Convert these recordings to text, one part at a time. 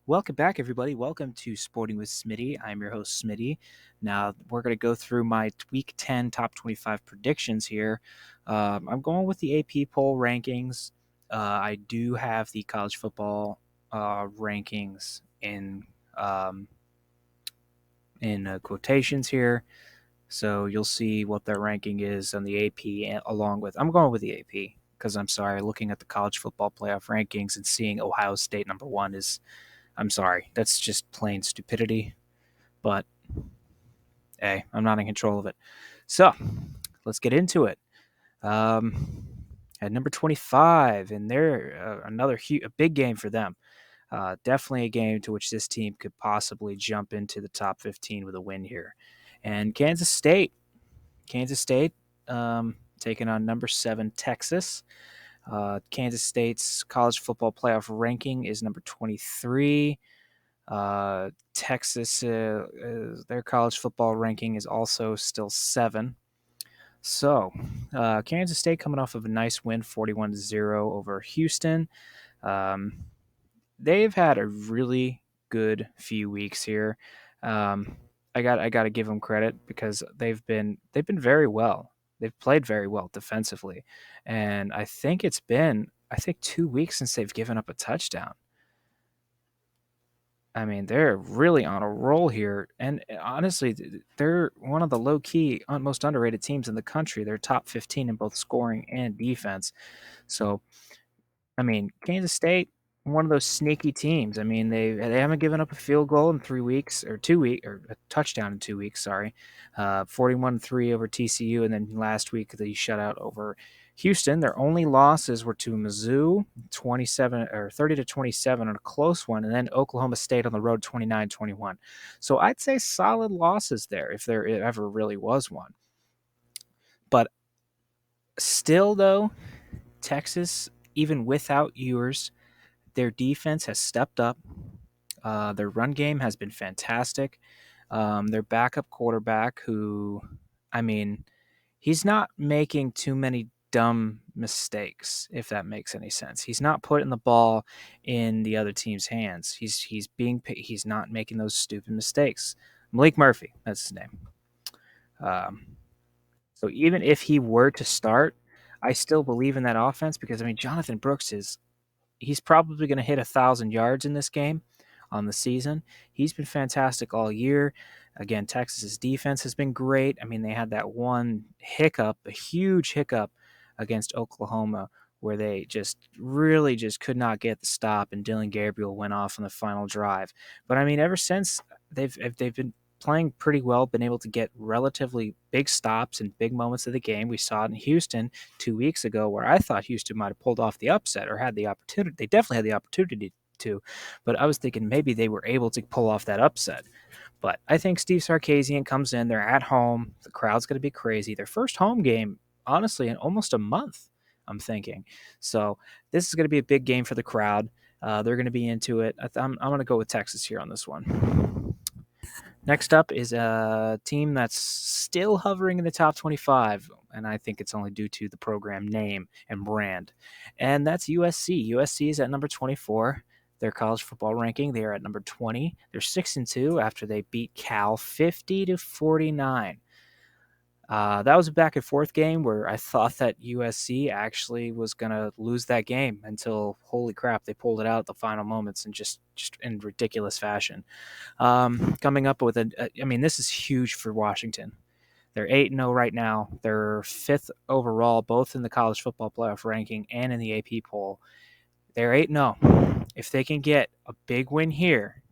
Welcome back, everybody. Welcome to Sporting with Smitty. I'm your host, Smitty. Now, we're going to go through my Week 10 top 25 predictions here. I'm going with the AP poll rankings. I do have the college football rankings um, in quotations here. So you'll see what their ranking is on the AP along with. I'm going with the AP because I'm sorry, looking at the college football playoff rankings and seeing Ohio State number one is, I'm sorry, that's just plain stupidity. But hey, I'm not in control of it. So let's get into it. Um, at number 25, and they're a big game for them. Definitely a game to which this team could possibly jump into the top 15 with a win here. And Kansas State, taking on number 7 Texas. Kansas State's college football playoff ranking is number 23. Texas, their college football ranking is also still 7. So, Kansas State coming off of a nice win, 41-0 over Houston. Um, they've had a really good few weeks here. Um, I got to give them credit because they've been very well. They've played very well defensively, and I think 2 weeks since they've given up a touchdown. I mean, they're really on a roll here, and honestly, they're one of the low key, most underrated teams in the country. They're top 15 in both scoring and defense. So I mean, Kansas State, one of those sneaky teams. I mean, they haven't given up a field goal in 3 weeks or 2 weeks or a touchdown in 2 weeks. Sorry, 41-3 over TCU, and then last week the shutout over Houston. Their only losses were to Mizzou, 27 or 30-27 on a close one, and then Oklahoma State on the road, 29-21. So I'd say solid losses there if there ever really was one. But still, though, Texas, even without Ewers, their defense has stepped up. Their run game has been fantastic. Their backup quarterback, who, I mean, he's not making too many dumb mistakes, if that makes any sense. He's not putting the ball in the other team's hands. He's not making those stupid mistakes. Malik Murphy, that's his name. Um, so even if he were to start, I still believe in that offense because Jonathan Brooks is he's probably going to hit 1,000 yards in this game on the season. He's been fantastic all year. Again, Texas's defense has been great. I mean, they had that one hiccup, a huge hiccup against Oklahoma, where they just really just could not get the stop, and Dylan Gabriel went off on the final drive. But I mean, ever since they've been playing pretty well, been able to get relatively big stops and big moments of the game. We saw it in Houston 2 weeks ago, where I thought Houston might have pulled off the upset or had the opportunity. They definitely had the opportunity to, but I was thinking maybe they were able to pull off that upset. But I think Steve Sarkisian comes in. They're at home. The crowd's going to be crazy. Their first home game, honestly, in almost a month, I'm thinking. So this is going to be a big game for the crowd. They're going to be into it. I'm going to go with Texas here on this one. Next up is a team that's still hovering in the top 25, and I think it's only due to the program name and brand, and that's USC. USC is at number 24. Their college football ranking, they are at number 20. They're 6-2 after they beat Cal 50-49. That was a back and forth game where I thought that USC actually was going to lose that game until, holy crap, they pulled it out at the final moments and just in ridiculous fashion. Coming up with this is huge for Washington. They're 8-0 right now. They're 5th overall, both in the college football playoff ranking and in the AP poll. They're 8-0. If they can get a big win here,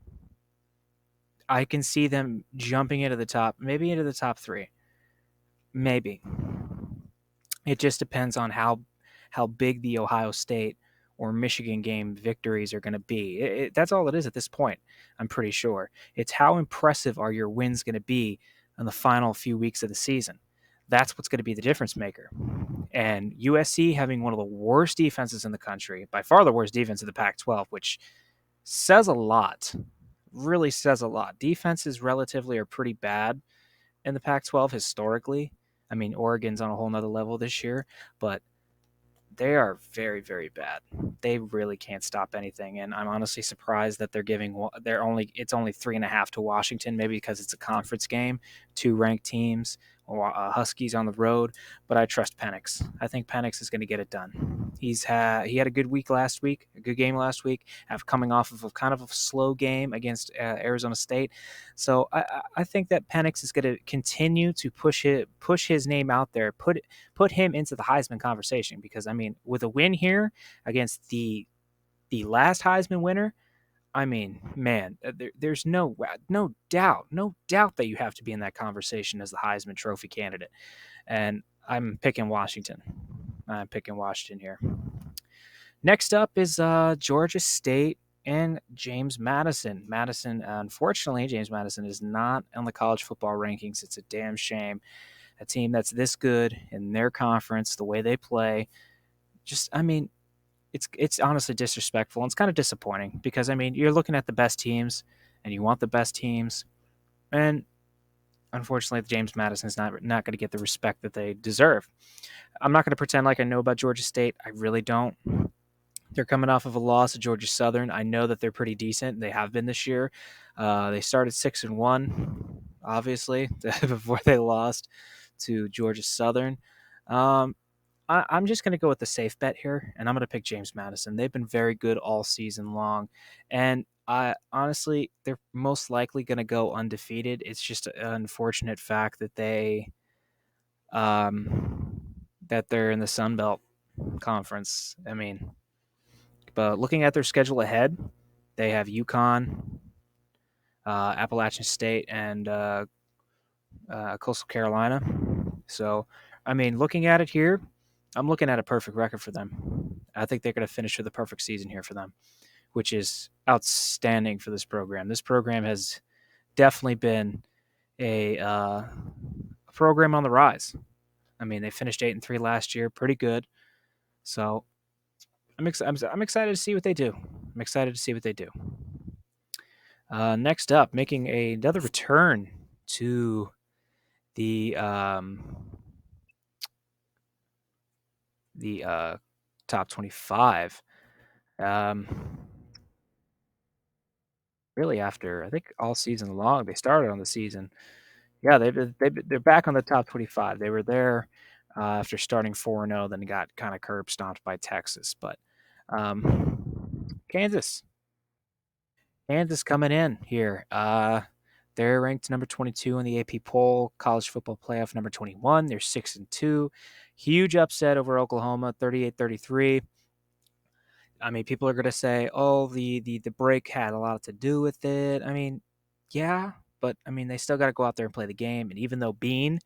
I can see them jumping into the top, maybe into the top 3. Maybe. It just depends on how big the Ohio State or Michigan game victories are going to be. That's all it is at this point, I'm pretty sure. It's how impressive are your wins going to be in the final few weeks of the season. That's what's going to be the difference maker. And USC having one of the worst defenses in the country, by far the worst defense in the Pac-12, which says a lot, really says a lot. Defenses relatively are pretty bad in the Pac-12 historically. I mean, Oregon's on a whole nother level this year, but they are very, very bad. They really can't stop anything, and I'm honestly surprised that it's only 3.5 to Washington, maybe because it's a conference game, two ranked teams, Huskies on the road. But I trust Penix. I think Penix is going to get it done. He had a good week last week, a good game last week, after coming off of a kind of a slow game against Arizona State. So I think that Penix is going to continue to push his name out there, put him into the Heisman conversation because I mean, with a win here against the last Heisman winner, I mean, man, there's no doubt that you have to be in that conversation as the Heisman Trophy candidate. And I'm picking Washington. I'm picking Washington here. Next up is Georgia State and James Madison. Unfortunately, James Madison is not on the college football rankings. It's a damn shame. A team that's this good in their conference, the way they play, just I mean, it's honestly disrespectful and it's kind of disappointing because I mean you're looking at the best teams and you want the best teams, and unfortunately James Madison is not going to get the respect that they deserve. I'm not going to pretend like I know about Georgia State. I really don't. They're coming off of a loss to Georgia Southern. I know that they're pretty decent. They have been this year. They started 6-1, obviously, before they lost to Georgia Southern. Um, I'm just going to go with the safe bet here, and I'm going to pick James Madison. They've been very good all season long, and I honestly, they're most likely going to go undefeated. It's just an unfortunate fact that um, they're in the Sun Belt Conference. I mean, but looking at their schedule ahead, they have UConn, Appalachian State, and Coastal Carolina. So, I mean, looking at it here, I'm looking at a perfect record for them. I think they're going to finish with a perfect season here for them, which is outstanding for this program. This program has definitely been a program on the rise. I mean, they finished 8-3 last year, pretty good. So I'm excited to see what they do. I'm excited to see what they do. Next up, making another return to the the top 25. Um, really, after I think all season long, they started on the season. Yeah, they're back on the top 25. They were there after starting 4-0, then got kind of curb stomped by Texas. But Kansas, Kansas coming in here. They're ranked number 22 in the AP poll, college football playoff number 21. They're 6-2. Huge upset over Oklahoma, 38-33. I mean, people are going to say, "Oh, the break had a lot to do with it." I mean, yeah, but I mean, they still got to go out there and play the game. And even though Bean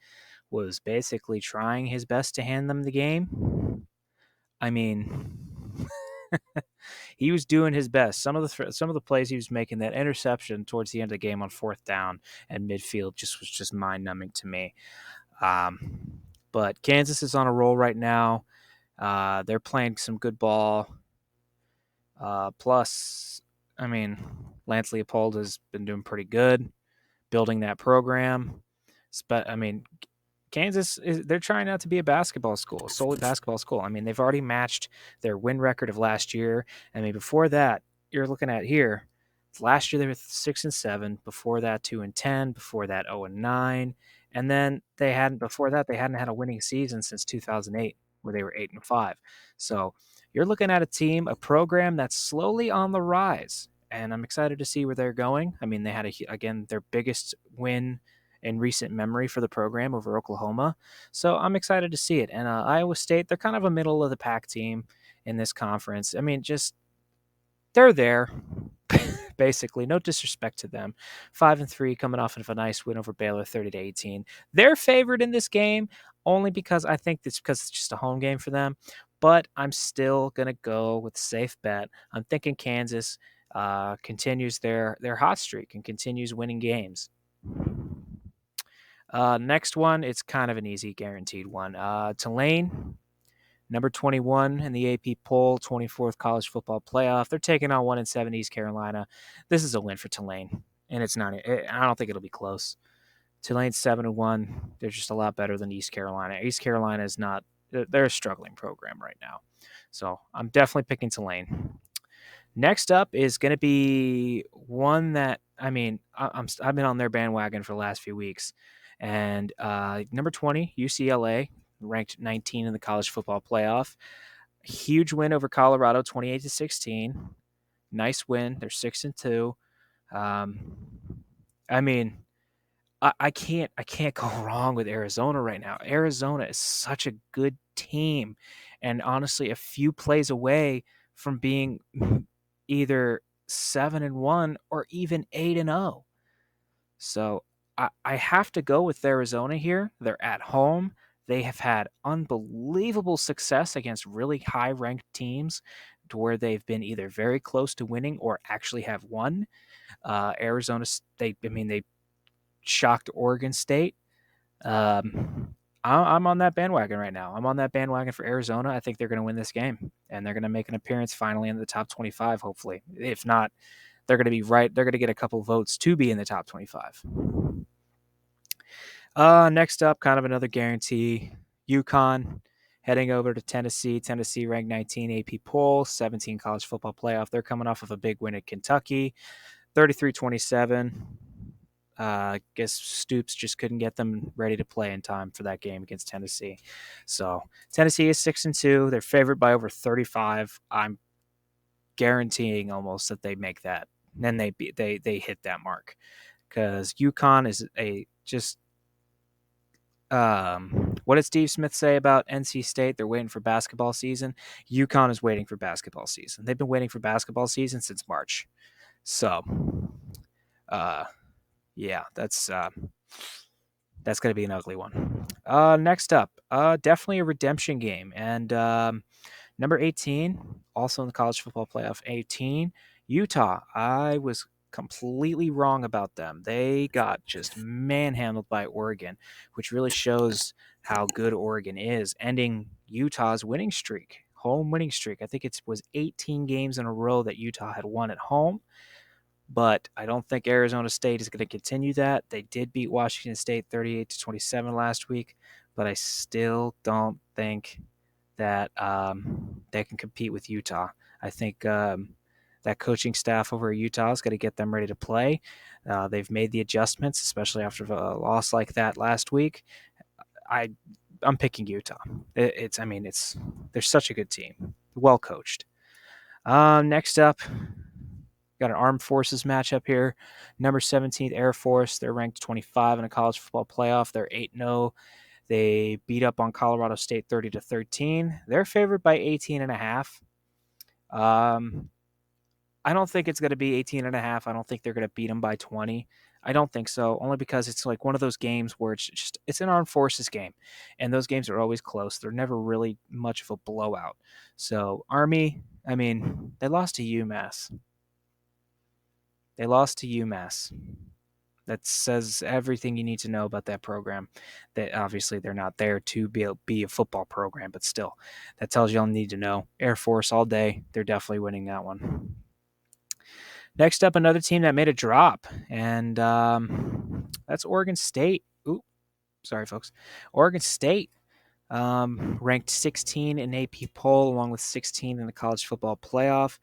was basically trying his best to hand them the game, I mean, he was doing his best. Some of the plays he was making, that interception towards the end of the game on fourth down and midfield, was just mind numbing to me. But Kansas is on a roll right now. They're playing some good ball. Plus, I mean, Lance Leopold has been doing pretty good building that program. But I mean, they're trying not to be a basketball school, solely basketball school. I mean, they've already matched their win record of last year. I mean, before that, you're looking at here. Last year they were 6-7. Before that, 2-10. Before that, 0-9. And then before that they hadn't had a winning season since 2008, where they were 8-5. So you're looking at a program that's slowly on the rise, and I'm excited to see where they're going. I mean, they had again their biggest win in recent memory for the program over Oklahoma. So I'm excited to see it. And Iowa State, they're kind of a middle of the pack team in this conference. I mean, just they're there. Basically, no disrespect to them. 5-3, coming off of a nice win over Baylor, 30-18. They're favored in this game only because I think it's because it's just a home game for them. But I'm still gonna go with safe bet. I'm thinking Kansas continues their hot streak and continues winning games. Next one, it's kind of an easy, guaranteed one. Tulane, number 21 in the AP poll, 24th college football playoff. They're taking on 1-7 East Carolina. This is a win for Tulane, and it's not. I don't think it'll be close. Tulane's 7-1. They're just a lot better than East Carolina. East Carolina is they're a struggling program right now. So I'm definitely picking Tulane. Next up is going to be one that I've been on their bandwagon for the last few weeks, and number 20 UCLA, ranked 19 in the college football playoff. Huge win over Colorado, 28-16. Nice win. They're 6-2. Um, I mean, I can't go wrong with Arizona right now. Arizona is such a good team, and honestly, a few plays away from being either 7-1 or even 8-0. So I have to go with Arizona here. They're at home. They have had unbelievable success against really high ranked teams to where they've been either very close to winning or actually have won. Arizona State, they shocked Oregon State. I'm on that bandwagon right now. I'm on that bandwagon for Arizona. I think they're going to win this game, and they're going to make an appearance finally in the top 25, hopefully. If not, they're going to be right. They're going to get a couple votes to be in the top 25. Next up, kind of another guarantee. UConn heading over to Tennessee. Tennessee ranked 19 AP poll, 17 college football playoff. They're coming off of a big win at Kentucky, 33-27. Guess Stoops just couldn't get them ready to play in time for that game against Tennessee. So Tennessee is 6-2. They're favored by over 35. I'm guaranteeing almost that they make that. Then they hit that mark because UConn is a just what did Steve Smith say about NC State? They're waiting for basketball season. UConn is waiting for basketball season. They've been waiting for basketball season since March. So, yeah, that's going to be an ugly one. Next up, definitely a redemption game, and number 18, also in the college football playoff, 18, Utah. I was completely wrong about them. They got just manhandled by Oregon, which really shows how good Oregon is, ending Utah's winning streak, home winning streak. I think it was 18 games in a row that Utah had won at home, but I don't think Arizona State is going to continue that. They did beat Washington State 38-27 last week, but I still don't think that they can compete with Utah. I think that coaching staff over at Utah is going to get them ready to play. They've made the adjustments, especially after a loss like that last week. I'm picking Utah. They're such a good team, well coached. Next up, got an armed forces matchup here. Number 17th Air Force. They're ranked 25 in a college football playoff. They're 8-0. They beat up on Colorado State 30-13. They're favored by 18.5. I don't think it's going to be 18.5. I don't think they're going to beat them by 20. I don't think so, only because it's like one of those games where it's an armed forces game, and those games are always close. They're never really much of a blowout. So Army, they lost to UMass. They lost to UMass. That says everything you need to know about that program. That obviously they're not there to be a football program, but still, that tells you all you need to know. Air Force all day. They're definitely winning that one. Next up, another team that made a drop, and that's Oregon State. Ooh, sorry, folks. Oregon State ranked 16 in AP poll, along with 16 in the college football playoff.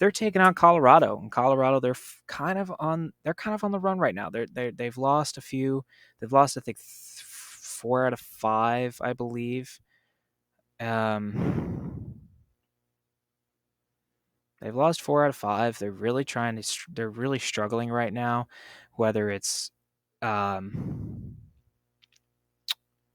They're taking on Colorado. In Colorado, they're kind of on the run right now. They've lost a few. They've lost, I think, 4 out of 5, I believe. They've lost 4 out of 5. They're really they're really struggling right now, whether it's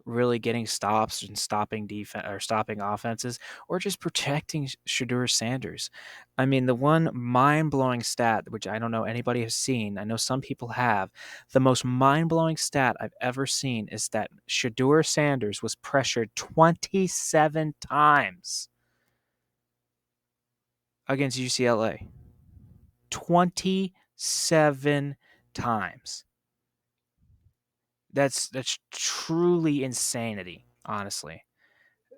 really getting stops and stopping defense or stopping offenses, or just protecting Shadur Sanders. The one mind-blowing stat, which I don't know anybody has seen, I know some people have, the most mind-blowing stat I've ever seen is that Shadur Sanders was pressured 27 times against UCLA. 27 times. That's truly insanity, honestly.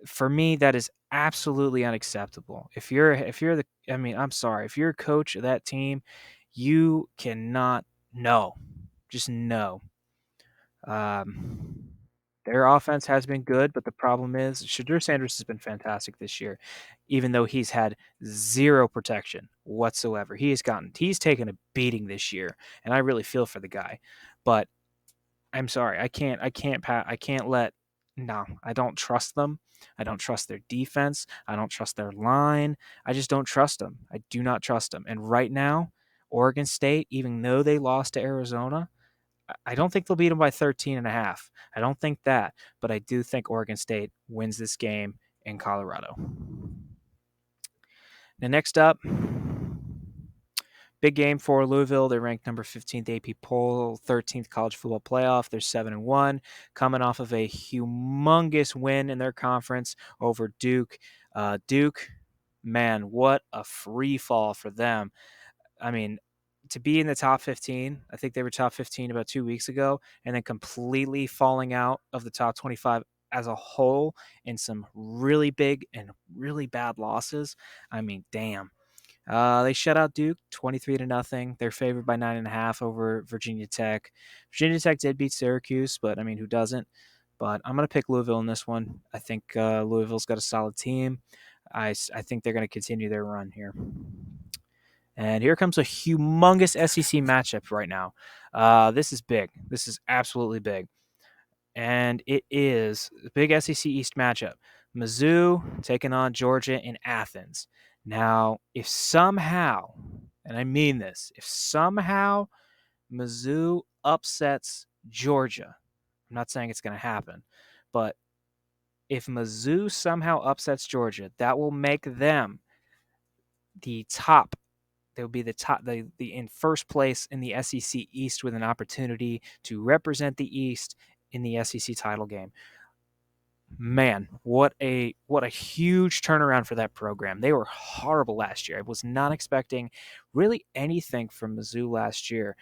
For me, that is absolutely unacceptable. If you're the I'm sorry, if you're a coach of that team, you cannot no. Just no. Um Their offense has been good, but the problem is Shadur Sanders has been fantastic this year, even though he's had zero protection whatsoever. He's taken a beating this year, and I really feel for the guy. But I'm sorry, I can't let. No, I don't trust them. I don't trust their defense. I don't trust their line. I just don't trust them. I do not trust them. And right now, Oregon State, even though they lost to Arizona, I don't think they'll beat them by 13 and a half. I don't think that, but I do think Oregon State wins this game in Colorado. Now, next up, big game for Louisville. They're ranked number 15th AP poll, 13th college football playoff. They're 7-1, coming off of a humongous win in their conference over Duke. Duke, man, what a free fall for them. I mean, to be in the top 15, I think they were top 15 about 2 weeks ago, and then completely falling out of the top 25 as a whole in some really big and really bad losses. I mean, damn. They shut out Duke 23-0. They're favored by 9.5 over Virginia Tech. Virginia Tech did beat Syracuse, but I mean, who doesn't? But I'm going to pick Louisville in this one. I think Louisville's got a solid team. I think they're going to continue their run here. And here comes a humongous SEC matchup right now. This is big. This is absolutely big. And it is a big SEC East matchup. Mizzou taking on Georgia in Athens. Now, if somehow, and I mean this, if somehow Mizzou upsets Georgia, I'm not saying it's going to happen, but if Mizzou somehow upsets Georgia, that will make them the top. They'll be the top, the in first place in the SEC East with an opportunity to represent the East in the SEC title game. Man, what a huge turnaround for that program. They were horrible last year. I was not expecting really anything from Mizzou last year.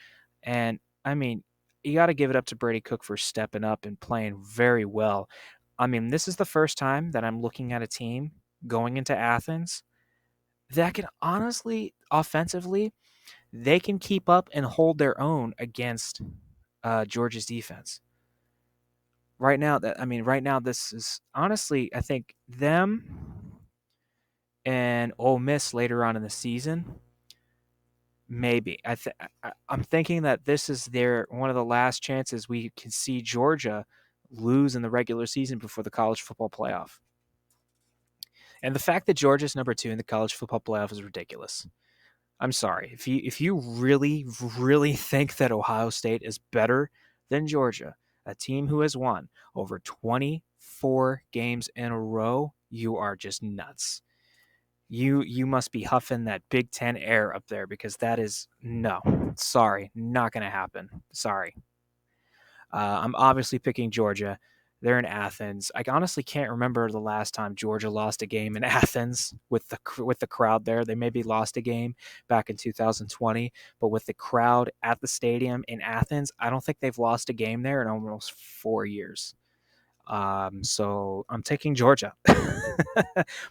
And I mean, you got to give it up to Brady Cook for stepping up and playing very well. I mean, this is the first time that I'm looking at a team going into Athens that can honestly, offensively, they can keep up and hold their own against Georgia's defense. Right now, this is honestly, I think them and Ole Miss later on in the season. Maybe I'm thinking that this is their one of the last chances we can see Georgia lose in the regular season before the college football playoff. And the fact that Georgia's number 2 in the college football playoff is ridiculous. I'm sorry. If you really, really think that Ohio State is better than Georgia, a team who has won over 24 games in a row, you are just nuts. You must be huffing that Big Ten air up there because that is no. Sorry, not going to happen. Sorry. I'm obviously picking Georgia. They're in Athens. I honestly can't remember the last time Georgia lost a game in Athens with the crowd there. They maybe lost a game back in 2020, but with the crowd at the stadium in Athens, I don't think they've lost a game there in almost 4 years. So I'm taking Georgia,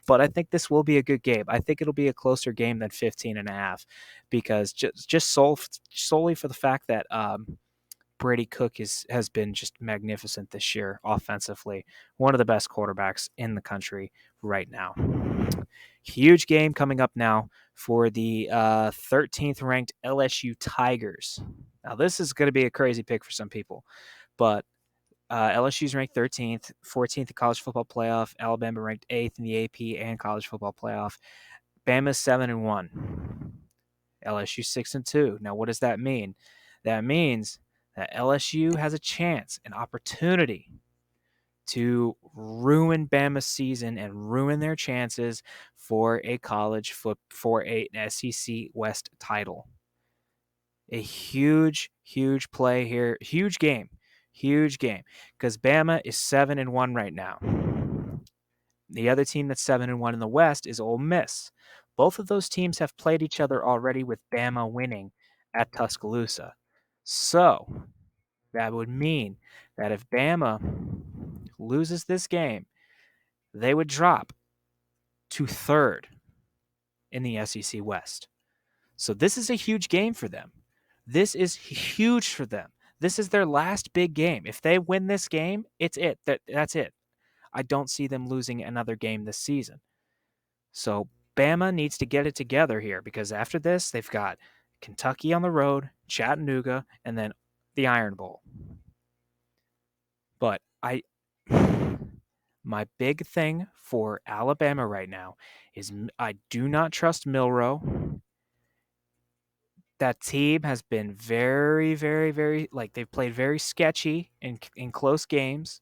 but I think this will be a good game. I think it'll be a closer game than 15.5 because just solely for the fact that Brady Cook has been just magnificent this year offensively. One of the best quarterbacks in the country right now. Huge game coming up now for the 13th ranked LSU Tigers. Now, this is going to be a crazy pick for some people, but LSU's ranked 13th, 14th in college football playoff. Alabama ranked 8th in the AP and college football playoff. Bama's 7-1. LSU 6-2. Now, what does that mean? That means that LSU has a chance, an opportunity to ruin Bama's season and ruin their chances for a for a SEC West title. A huge play here, huge game, because Bama is 7-1 right now. The other team that's 7-1 in the West is Ole Miss. Both of those teams have played each other already with Bama winning at Tuscaloosa. So that would mean that if Bama loses this game, they would drop to 3rd in the SEC West. So this is a huge game for them. This is huge for them. This is their last big game. If they win this game, it's it. That's it. I don't see them losing another game this season. So Bama needs to get it together here because after this, they've got Kentucky on the road, Chattanooga, and then the Iron Bowl. But my big thing for Alabama right now is I do not trust Milroe. That team has been very, very, very like they've played very sketchy in close games.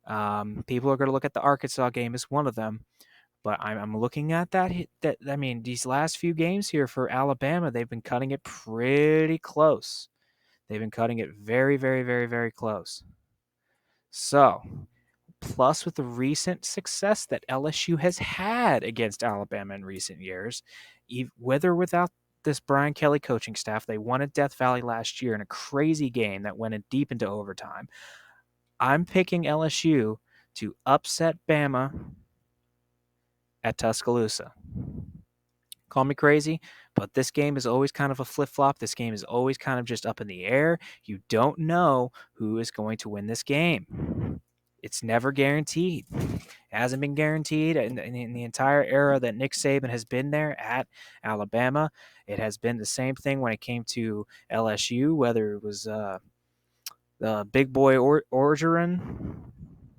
People are going to look at the Arkansas game as one of them, but I'm looking at that. That I mean, these last few games here for Alabama, they've been cutting it pretty close. They've been cutting it very, very, very, very close. So, plus with the recent success that LSU has had against Alabama in recent years, whether without this Brian Kelly coaching staff, they won at Death Valley last year in a crazy game that went in deep into overtime. I'm picking LSU to upset Bama at Tuscaloosa. Call me crazy, but this game is always kind of a flip flop. This game is always kind of just up in the air. You don't know who is going to win this game. It's never guaranteed. It hasn't been guaranteed in the entire era that Nick Saban has been there at Alabama. It has been the same thing when it came to LSU, whether it was the big boy Orgeron.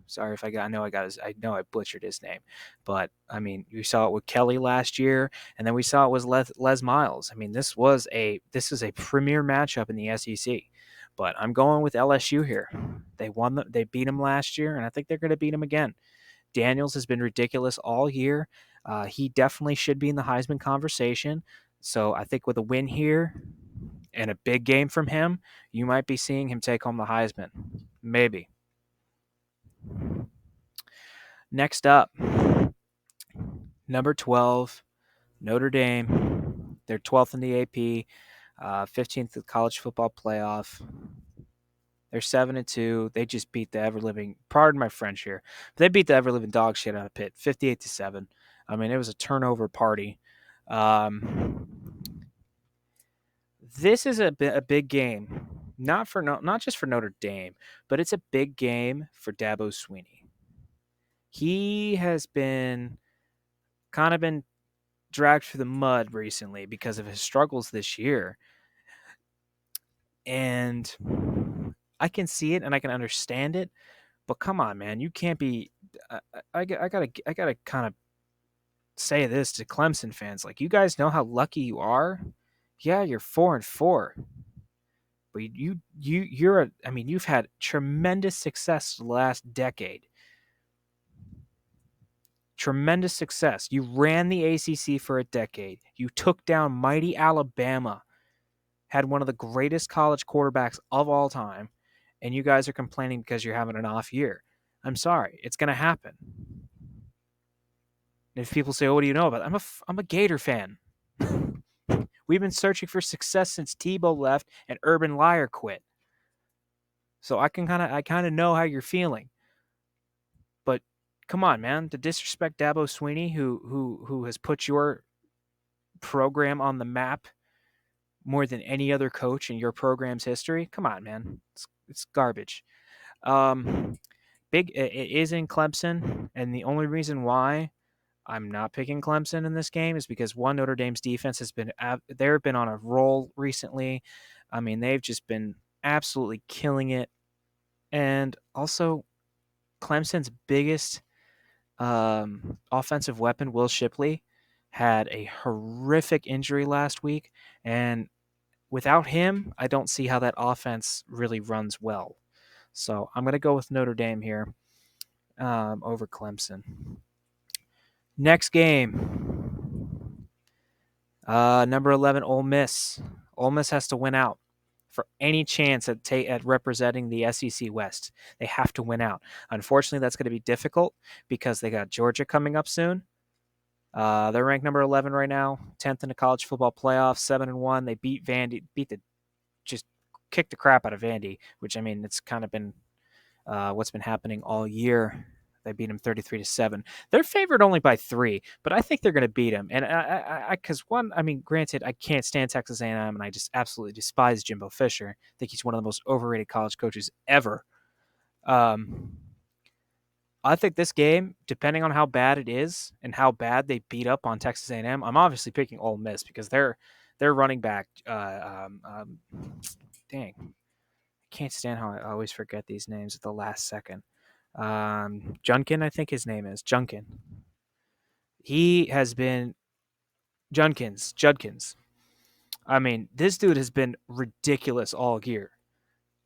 Sorry if I know I butchered his name, but I mean we saw it with Kelly last year, and then we saw it with Les Miles. I mean this is a premier matchup in the SEC, but I'm going with LSU here. They beat them last year, and I think they're going to beat them again. Daniels has been ridiculous all year. He definitely should be in the Heisman conversation. So I think with a win here and a big game from him, you might be seeing him take home the Heisman. Maybe. Next up, number 12, Notre Dame. They're 12th in the AP, 15th in the college football playoff. They're 7-2. They just beat the ever living. Pardon my French here, but they beat the ever living dog shit out of Pitt, 58-7. I mean, it was a turnover party. This is a big game, not just for Notre Dame, but it's a big game for Dabo Swinney. He has been dragged through the mud recently because of his struggles this year, and I can see it and I can understand it. But come on, man, you can't be. I gotta kind of say this to Clemson fans: like, you guys know how lucky you are. Yeah, you're 4-4, but you've had tremendous success the last decade. Tremendous success. You ran the ACC for a decade. You took down mighty Alabama, had one of the greatest college quarterbacks of all time, and you guys are complaining because you're having an off year. I'm sorry. It's going to happen. If people say, "Oh, what do you know about it?" I'm a Gator fan. We've been searching for success since Tebow left and Urban Meyer quit. So I kind of know how you're feeling. But come on, man, to disrespect Dabo Swinney, who has put your program on the map more than any other coach in your program's history. Come on, man, it's garbage. It is in Clemson, and the only reason why I'm not picking Clemson in this game is because one, Notre Dame's defense has been they've been on a roll recently. I mean, they've just been absolutely killing it, and also Clemson's biggest offensive weapon, Will Shipley, had a horrific injury last week, and without him, I don't see how that offense really runs well. So I'm going to go with Notre Dame here over Clemson. Next game, number 11, Ole Miss. Ole Miss has to win out for any chance at representing the SEC West. They have to win out. Unfortunately, that's going to be difficult because they got Georgia coming up soon. They're ranked number 11 right now, 10th in the college football playoff, 7-1. They beat Vandy, just kicked the crap out of Vandy, which, I mean, it's kind of been what's been happening all year. They beat them 33-7. They're favored only by 3, but I think they're going to beat them. And because one, I mean, granted, I can't stand Texas A&M, and I just absolutely despise Jimbo Fisher. I think he's one of the most overrated college coaches ever. Um, I think this game, depending on how bad it is and how bad they beat up on Texas A&M, I'm obviously picking Ole Miss because they're running back. Dang, I can't stand how I always forget these names at the last second. Junkin, I think his name is Junkin. He has been Judkins. I mean, this dude has been ridiculous all year.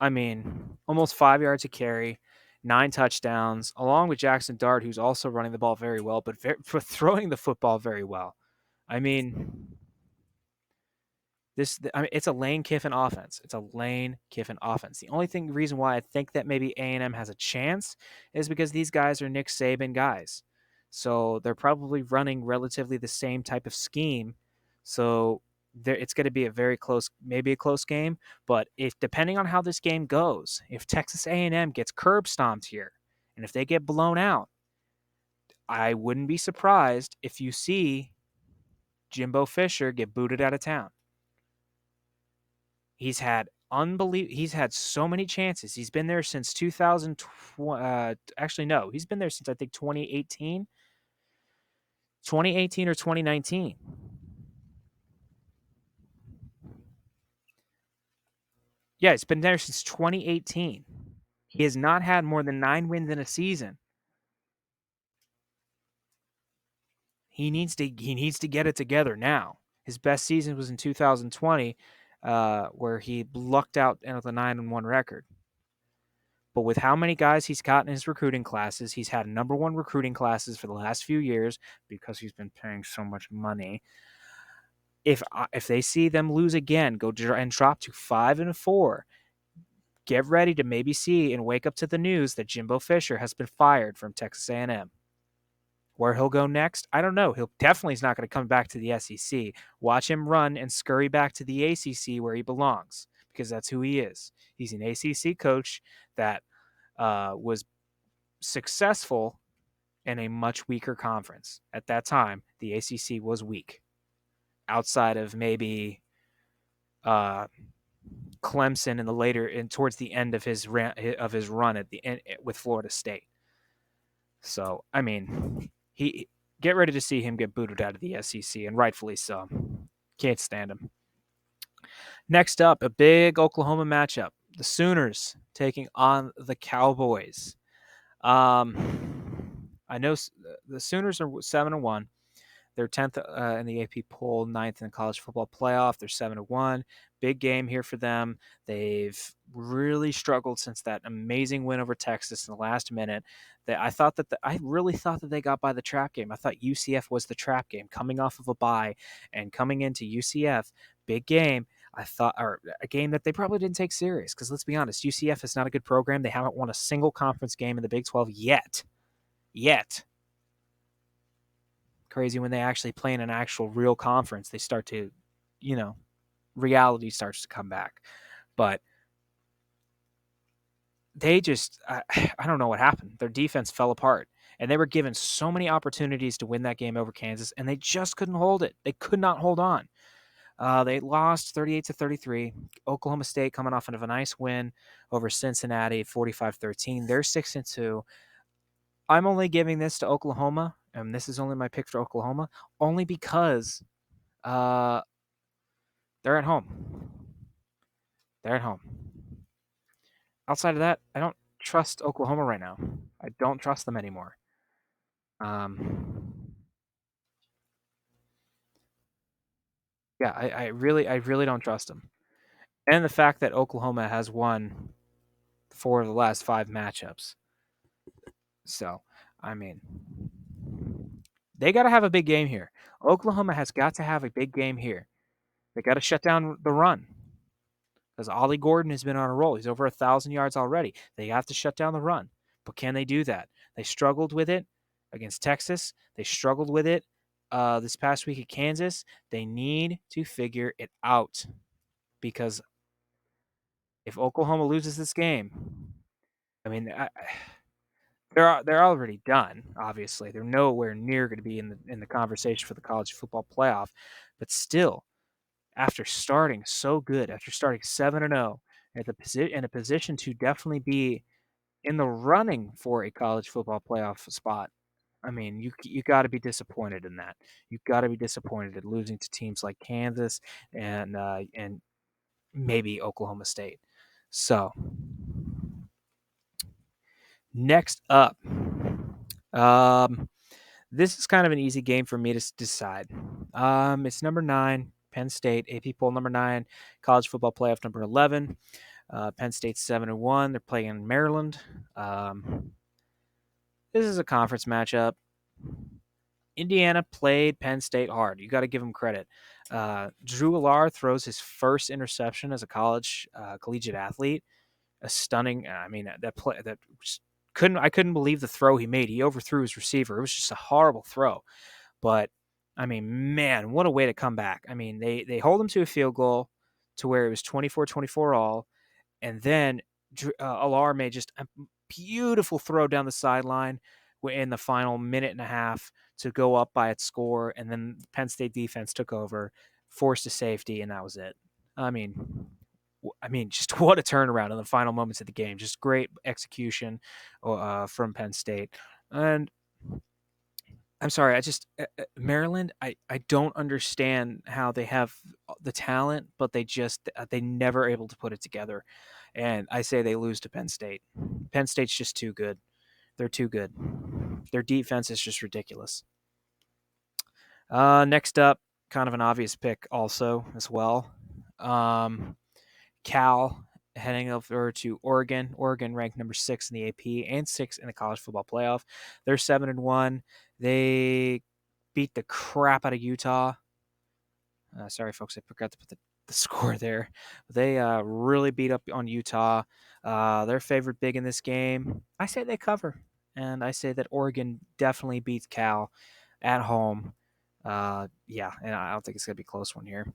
I mean, almost 5 yards a carry, 9 touchdowns, along with Jackson Dart, who's also running the ball very well, but throwing the football very well. I mean, it's a Lane Kiffin offense. It's a Lane Kiffin offense. The only reason why I think that maybe A&M has a chance is because these guys are Nick Saban guys. So they're probably running relatively the same type of scheme. So it's going to be maybe a close game. But if depending on how this game goes, if Texas A&M gets curb stomped here, and if they get blown out, I wouldn't be surprised if you see Jimbo Fisher get booted out of town. He's had so many chances. He's been there since 2020. Actually, no, he's been there since I think 2018 or 2019. Yeah, it's been there since 2018. He has not had more than 9 wins in a season. He needs to get it together now. His best season was in 2020, where he lucked out with a 9-1 record. But with how many guys he's got in his recruiting classes, he's had number 1 recruiting classes for the last few years because he's been paying so much money. If they see them lose again, go and drop to 5-4, get ready to maybe see and wake up to the news that Jimbo Fisher has been fired from Texas A&M. Where he'll go next, I don't know. He'll definitely is not going to come back to the SEC. Watch him run and scurry back to the ACC where he belongs because that's who he is. He's an ACC coach that was successful in a much weaker conference. At that time, the ACC was weak. Outside of maybe Clemson in the later and towards the end of his run at the end with Florida State. So I mean, he get ready to see him get booted out of the SEC, and rightfully so. Can't stand him. Next up, a big Oklahoma matchup: the Sooners taking on the Cowboys. I know the Sooners are 7-1. They're 10th in the AP poll, 9th in the college football playoff. They're 7-1. Big game here for them. They've really struggled since that amazing win over Texas in the last minute. I really thought that they got by the trap game. I thought UCF was the trap game, coming off of a bye and coming into UCF, big game. I thought, or a game that they probably didn't take serious because let's be honest, UCF is not a good program. They haven't won a single conference game in the Big 12 yet. Crazy when they actually play in an actual real conference, they start to, reality starts to come back. But they just, I don't know what happened. Their defense fell apart, and they were given so many opportunities to win that game over Kansas, and they just couldn't hold it. They could not hold on. They lost 38-33. Oklahoma State coming off of a nice win over Cincinnati, 45-13. They're 6-2. I'm only giving this to Oklahoma, and this is only my pick for Oklahoma, only because they're at home. They're at home. Outside of that, I don't trust Oklahoma right now. I don't trust them anymore. Yeah, I really don't trust them. And the fact that Oklahoma has won 4 of the last 5 matchups. So, I mean, they got to have a big game here. Oklahoma has got to have a big game here. They got to shut down the run because Ollie Gordon has been on a roll. He's over 1,000 yards already. They have to shut down the run. But can they do that? They struggled with it against Texas. They struggled with it this past week at Kansas. They need to figure it out because if Oklahoma loses this game, I mean, They're already done. Obviously, they're nowhere near going to be in the conversation for the college football playoff. But still, after starting so good, after starting 7-0 at the in a position to definitely be in the running for a college football playoff spot. I mean, you got to be disappointed in that. You got to be disappointed at losing to teams like Kansas and maybe Oklahoma State. So next up, um, this is kind of an easy game for me to decide. It's number 9, Penn State, AP poll number 9, college football playoff number 11. Penn State's 7-1. They're playing in Maryland. This is a conference matchup. Indiana played Penn State hard. You got to give them credit. Drew Allar throws his first interception as a collegiate athlete. A stunning. I mean, that play that couldn't believe the throw he made. He overthrew his receiver. It was just a horrible throw. But I mean, man, what a way to come back. I mean, they hold him to a field goal to where it was 24-24 all, and then Allar made just a beautiful throw down the sideline in the final minute and a half to go up by its score, and then Penn State defense took over, forced a safety, and that was it. Just what a turnaround in the final moments of the game. Just great execution from Penn State. And I'm sorry, Maryland. I don't understand how they have the talent, but they never able to put it together. And I say they lose to Penn State. Penn State's just too good. They're too good. Their defense is just ridiculous. Next up, kind of an obvious pick also as well. Cal heading over to Oregon. Oregon ranked number 6 in the AP and 6 in the college football playoff. They're 7-1. They beat the crap out of Utah. Sorry, folks, I forgot to put the score there. They really beat up on Utah. They're favored big in this game. I say they cover, and I say that Oregon definitely beats Cal at home. Yeah, and I don't think it's going to be a close one here.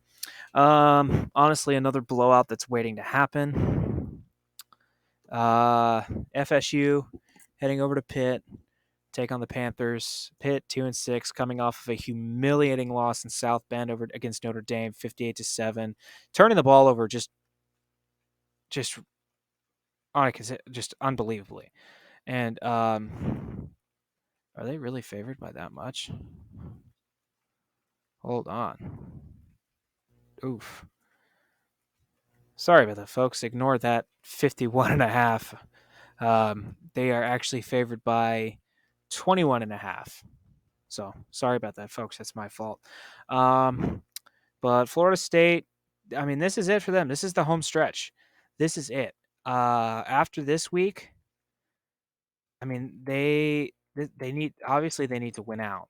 Honestly, another blowout that's waiting to happen. FSU heading over to Pitt, take on the Panthers. Pitt 2-6, coming off of a humiliating loss in South Bend over against Notre Dame, 58-7, turning the ball over just just unbelievably. And are they really favored by that much? Hold on. Oof. Sorry about that, folks. Ignore that 51.5. They are actually favored by 21.5. So sorry about that, folks. That's my fault. But Florida State, I mean, this is it for them. This is the home stretch. This is it. After this week, I mean, they need obviously they need to win out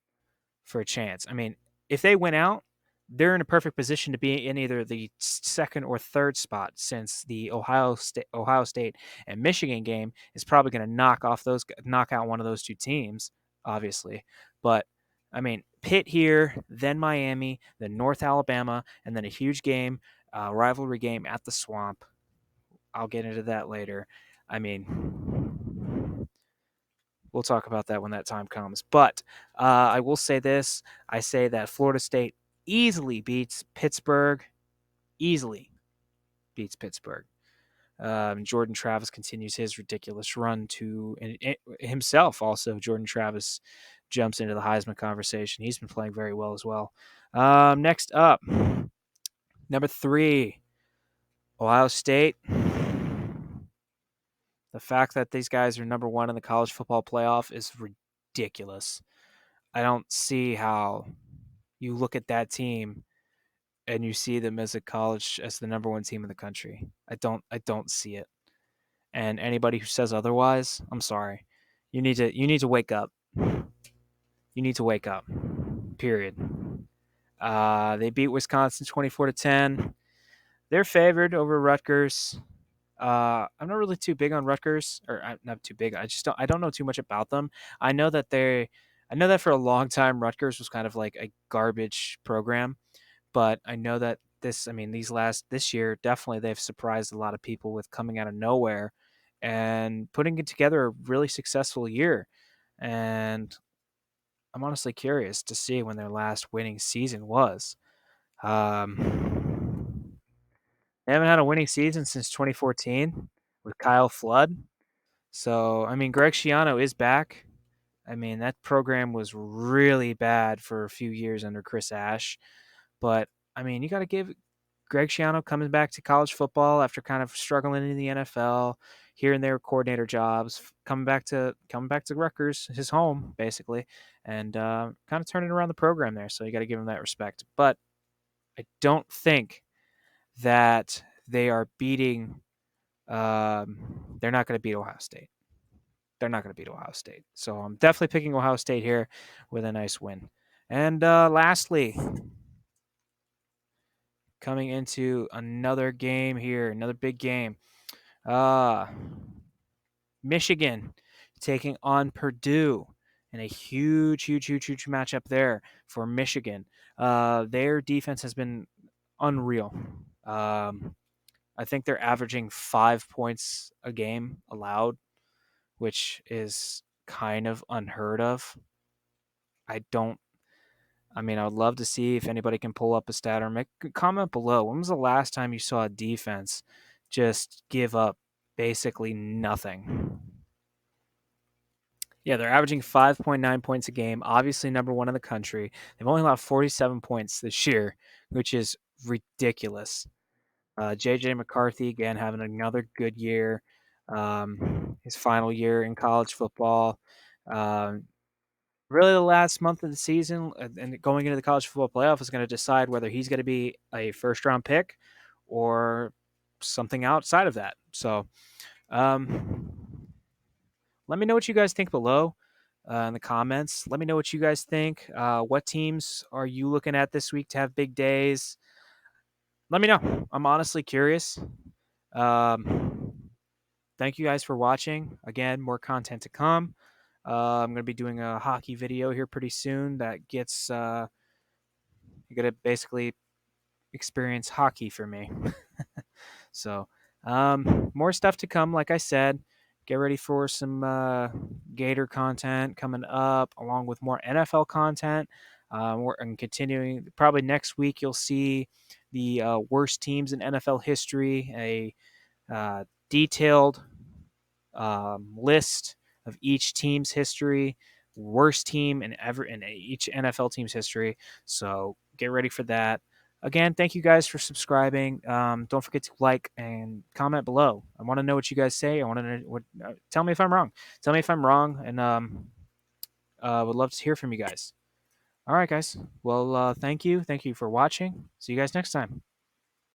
for a chance. I mean, if they win out, they're in a perfect position to be in either the second or third spot, since the Ohio State and Michigan game is probably going to knock out one of those two teams, obviously. But I mean, Pitt here, then Miami, then North Alabama, and then a huge game, rivalry game at the Swamp. I'll get into that later. I mean, we'll talk about that when that time comes. But I will say this. I say that Florida State easily beats Pittsburgh. Easily beats Pittsburgh. Jordan Travis continues his ridiculous run and himself also. Jordan Travis jumps into the Heisman conversation. He's been playing very well as well. Next up, number 3, Ohio State. The fact that these guys are number 1 in the college football playoff is ridiculous. I don't see how you look at that team and you see them as the number 1 team in the country. I don't see it. And anybody who says otherwise, I'm sorry. You need to wake up. You need to wake up. Period. They beat Wisconsin 24-10. They're favored over Rutgers. I'm not really too big on Rutgers, or I'm not too big. I don't know too much about them. I know that for a long time Rutgers was kind of like a garbage program, but I know that this year definitely they've surprised a lot of people with coming out of nowhere and putting it together a really successful year. And I'm honestly curious to see when their last winning season was. Um, they haven't had a winning season since 2014 with Kyle Flood. So, I mean, Greg Schiano is back. I mean, that program was really bad for a few years under Chris Ash. But, I mean, you got to give Greg Schiano coming back to college football after kind of struggling in the NFL, here and there coordinator jobs, coming back to Rutgers, his home basically, and kind of turning around the program there. So you got to give him that respect. But I don't think that they are beating. They're not going to beat Ohio State. They're not going to beat Ohio State. So I'm definitely picking Ohio State here with a nice win. And lastly, coming into another game here, another big game. Uh, Michigan taking on Purdue in a huge matchup there for Michigan. Their defense has been unreal. I think they're averaging 5 points a game allowed, which is kind of unheard of. I don't. I mean, I would love to see if anybody can pull up a stat or make a comment below. When was the last time you saw a defense just give up basically nothing? Yeah, they're averaging 5.9 points a game. Obviously, number one in the country. They've only allowed 47 points this year, which is ridiculous. JJ McCarthy, again, having another good year. His final year in college football. Um, Really, the last month of the season and going into the college football playoff is going to decide whether he's going to be a first round pick or something outside of that. So, um, let me know what you guys think below in the comments. Let me know what you guys think. What teams are you looking at this week to have big days? Let me know. I'm honestly curious. Thank you guys for watching. Again, more content to come. I'm going to be doing a hockey video here pretty soon that gets you're going to basically experience hockey for me. So, more stuff to come. Like I said, get ready for some Gator content coming up, along with more NFL content. And continuing, probably next week, you'll see the worst teams in NFL history, a detailed list of each team's history, worst team in each NFL team's history. So get ready for that. Again, thank you guys for subscribing. Don't forget to like and comment below. I want to know what you guys say. I want to know tell me if I'm wrong. Tell me if I'm wrong, and would love to hear from you guys. All right, guys. Well, thank you. Thank you for watching. See you guys next time.